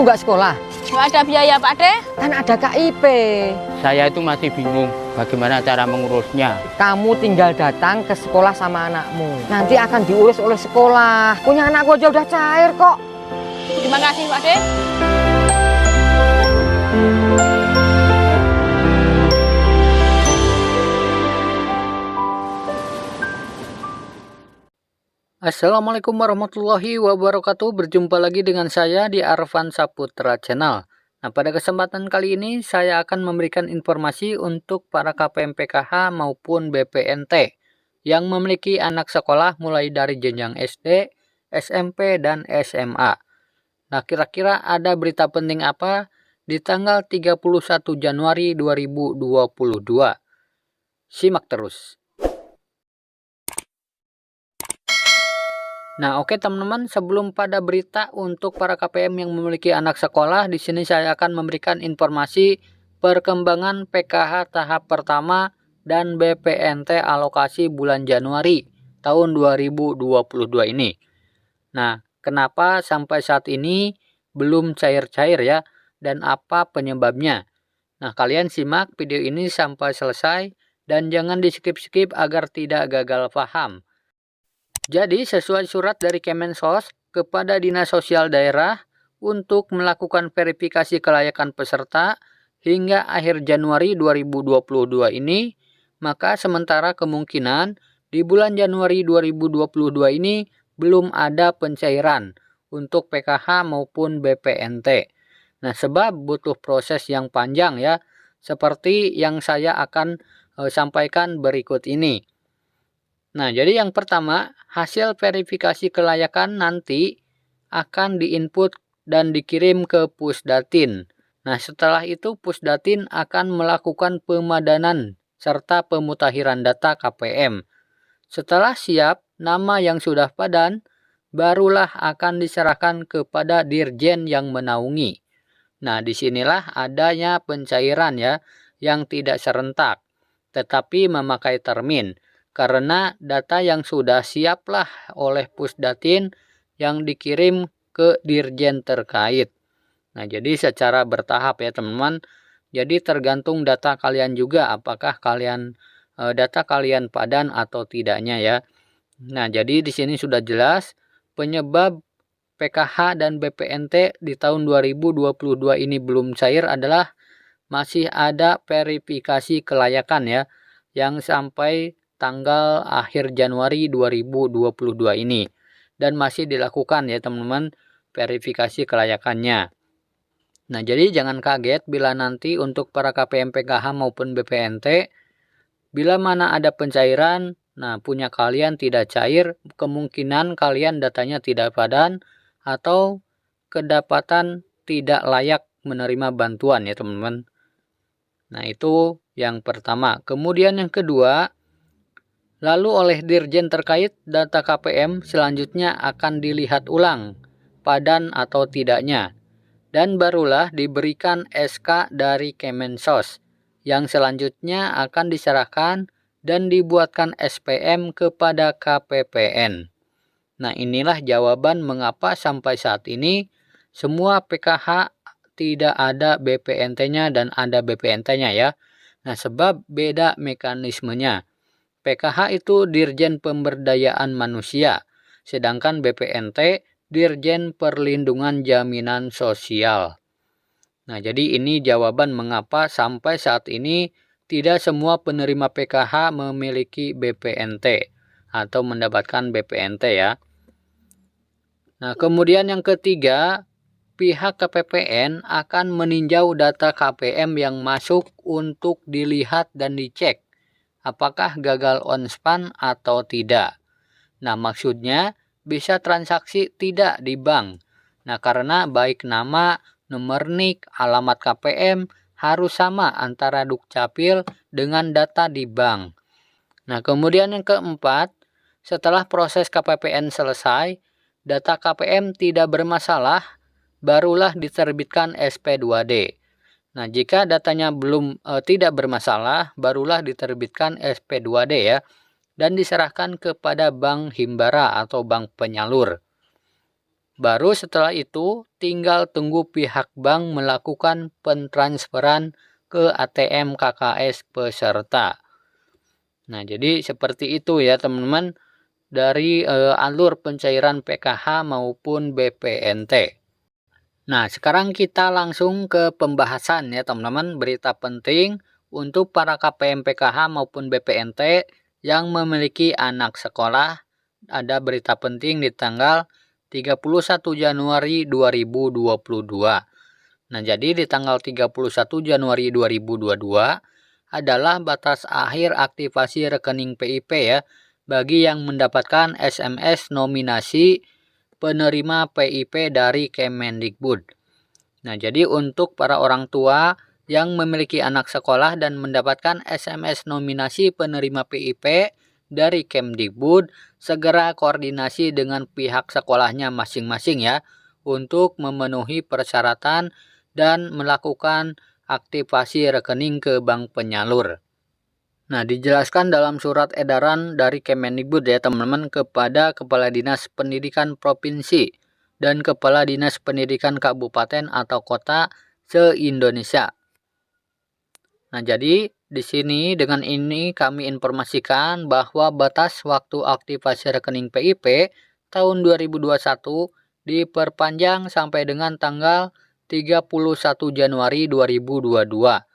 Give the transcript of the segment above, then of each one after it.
nggak sekolah? Nggak ada biaya Pak De. Kan ada KIP. Saya itu masih bingung bagaimana cara mengurusnya. Kamu tinggal datang ke sekolah sama anakmu. Nanti akan diurus oleh sekolah. Punya anakku aja udah cair kok. Terima kasih Pak De. Assalamualaikum warahmatullahi wabarakatuh. Berjumpa lagi dengan saya di Arvan Saputra Channel. Nah, pada kesempatan kali ini saya akan memberikan informasi untuk para KPM PKH maupun BPNT yang memiliki anak sekolah mulai dari jenjang SD, SMP, dan SMA. Nah, kira-kira ada berita penting apa di tanggal 31 Januari 2022? Simak terus. Nah, oke teman-teman, sebelum pada berita untuk para KPM yang memiliki anak sekolah, di sini saya akan memberikan informasi perkembangan PKH tahap pertama dan BPNT alokasi bulan Januari tahun 2022 ini. Nah, kenapa sampai saat ini belum cair-cair ya, dan apa penyebabnya? Nah, kalian simak video ini sampai selesai dan jangan di skip-skip agar tidak gagal paham. Jadi, sesuai surat dari Kemensos kepada Dinas Sosial Daerah untuk melakukan verifikasi kelayakan peserta hingga akhir Januari 2022 ini, maka sementara kemungkinan di bulan Januari 2022 ini belum ada pencairan untuk PKH maupun BPNT. Nah, sebab butuh proses yang panjang ya, seperti yang saya akan sampaikan berikut ini. Nah, jadi yang pertama, hasil verifikasi kelayakan nanti akan diinput dan dikirim ke Pusdatin. Nah, setelah itu Pusdatin akan melakukan pemadanan serta pemutakhiran data KPM. Setelah siap nama yang sudah padan, barulah akan diserahkan kepada Dirjen yang menaungi. Nah, disinilah adanya pencairan ya, yang tidak serentak, tetapi memakai termin. Karena data yang sudah siaplah oleh Pusdatin yang dikirim ke Dirjen terkait. Nah, jadi secara bertahap ya teman-teman. Jadi tergantung data kalian juga apakah data kalian padan atau tidaknya ya. Nah, jadi di sini sudah jelas penyebab PKH dan BPNT di tahun 2022 ini belum cair adalah masih ada verifikasi kelayakan ya yang sampai tanggal akhir Januari 2022 ini dan masih dilakukan ya teman-teman verifikasi kelayakannya. Nah, jadi jangan kaget bila nanti untuk para KPM PKH maupun BPNT bila mana ada pencairan, nah punya kalian tidak cair, kemungkinan kalian datanya tidak padan atau kedapatan tidak layak menerima bantuan ya teman-teman. Nah, itu yang pertama. Kemudian yang kedua, lalu oleh Dirjen terkait data KPM selanjutnya akan dilihat ulang padan atau tidaknya. Dan barulah diberikan SK dari Kemensos yang selanjutnya akan diserahkan dan dibuatkan SPM kepada KPPN. Nah, inilah jawaban mengapa sampai saat ini semua PKH tidak ada BPNT-nya dan ada BPNT-nya ya. Nah, sebab beda mekanismenya. PKH itu Dirjen Pemberdayaan Manusia, sedangkan BPNT Dirjen Perlindungan Jaminan Sosial. Nah, jadi ini jawaban mengapa sampai saat ini tidak semua penerima PKH memiliki BPNT atau mendapatkan BPNT ya. Nah, kemudian yang ketiga, pihak KPPN akan meninjau data KPM yang masuk untuk dilihat dan dicek apakah gagal on-span atau tidak. Nah, maksudnya bisa transaksi tidak di bank. Nah, karena baik nama, nomor NIK, alamat KPM harus sama antara Dukcapil dengan data di bank. Nah, kemudian yang keempat, setelah proses KPPN selesai, data KPM tidak bermasalah, barulah diterbitkan SP2D. Nah, jika datanya tidak bermasalah, barulah diterbitkan SP2D ya, dan diserahkan kepada bank himbara atau bank penyalur. Baru setelah itu tinggal tunggu pihak bank melakukan pentransferan ke ATM KKS peserta. Nah, jadi seperti itu ya teman-teman dari alur pencairan PKH maupun BPNT. Nah, sekarang kita langsung ke pembahasan ya teman-teman, berita penting untuk para KPM PKH maupun BPNT yang memiliki anak sekolah. Ada berita penting di tanggal 31 Januari 2022. Nah, jadi di tanggal 31 Januari 2022 adalah batas akhir aktivasi rekening PIP ya bagi yang mendapatkan SMS nominasi penerima PIP dari Kemendikbud. Nah, jadi untuk para orang tua yang memiliki anak sekolah dan mendapatkan SMS nominasi penerima PIP dari Kemdikbud, segera koordinasi dengan pihak sekolahnya masing-masing ya untuk memenuhi persyaratan dan melakukan aktivasi rekening ke bank penyalur. Nah, dijelaskan dalam surat edaran dari Kemendikbud ya teman-teman kepada Kepala Dinas Pendidikan Provinsi dan Kepala Dinas Pendidikan Kabupaten atau Kota se-Indonesia. Nah, jadi di sini dengan ini kami informasikan bahwa batas waktu aktivasi rekening PIP tahun 2021 diperpanjang sampai dengan tanggal 31 Januari 2022.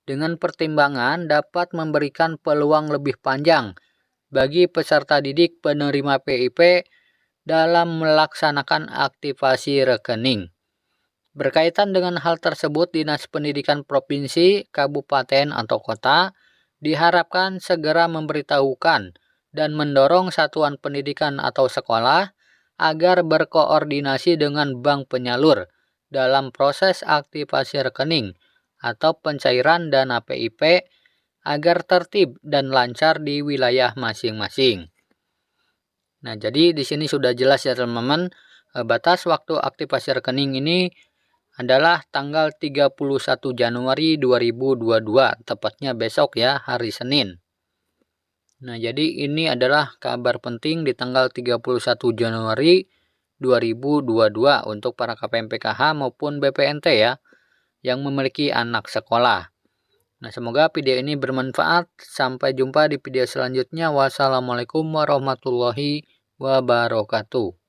Dengan pertimbangan dapat memberikan peluang lebih panjang bagi peserta didik penerima PIP dalam melaksanakan aktivasi rekening. Berkaitan dengan hal tersebut, Dinas Pendidikan Provinsi, Kabupaten, atau Kota diharapkan segera memberitahukan dan mendorong satuan pendidikan atau sekolah agar berkoordinasi dengan bank penyalur dalam proses aktivasi rekening atau pencairan dana PIP agar tertib dan lancar di wilayah masing-masing. Nah, jadi di sini sudah jelas ya teman-teman, batas waktu aktivasi rekening ini adalah tanggal 31 Januari 2022, tepatnya besok ya, hari Senin. Nah, jadi ini adalah kabar penting di tanggal 31 Januari 2022 untuk para KPM PKH maupun BPNT ya, yang memiliki anak sekolah. Nah, semoga video ini bermanfaat. Sampai jumpa di video selanjutnya. Wassalamualaikum warahmatullahi wabarakatuh.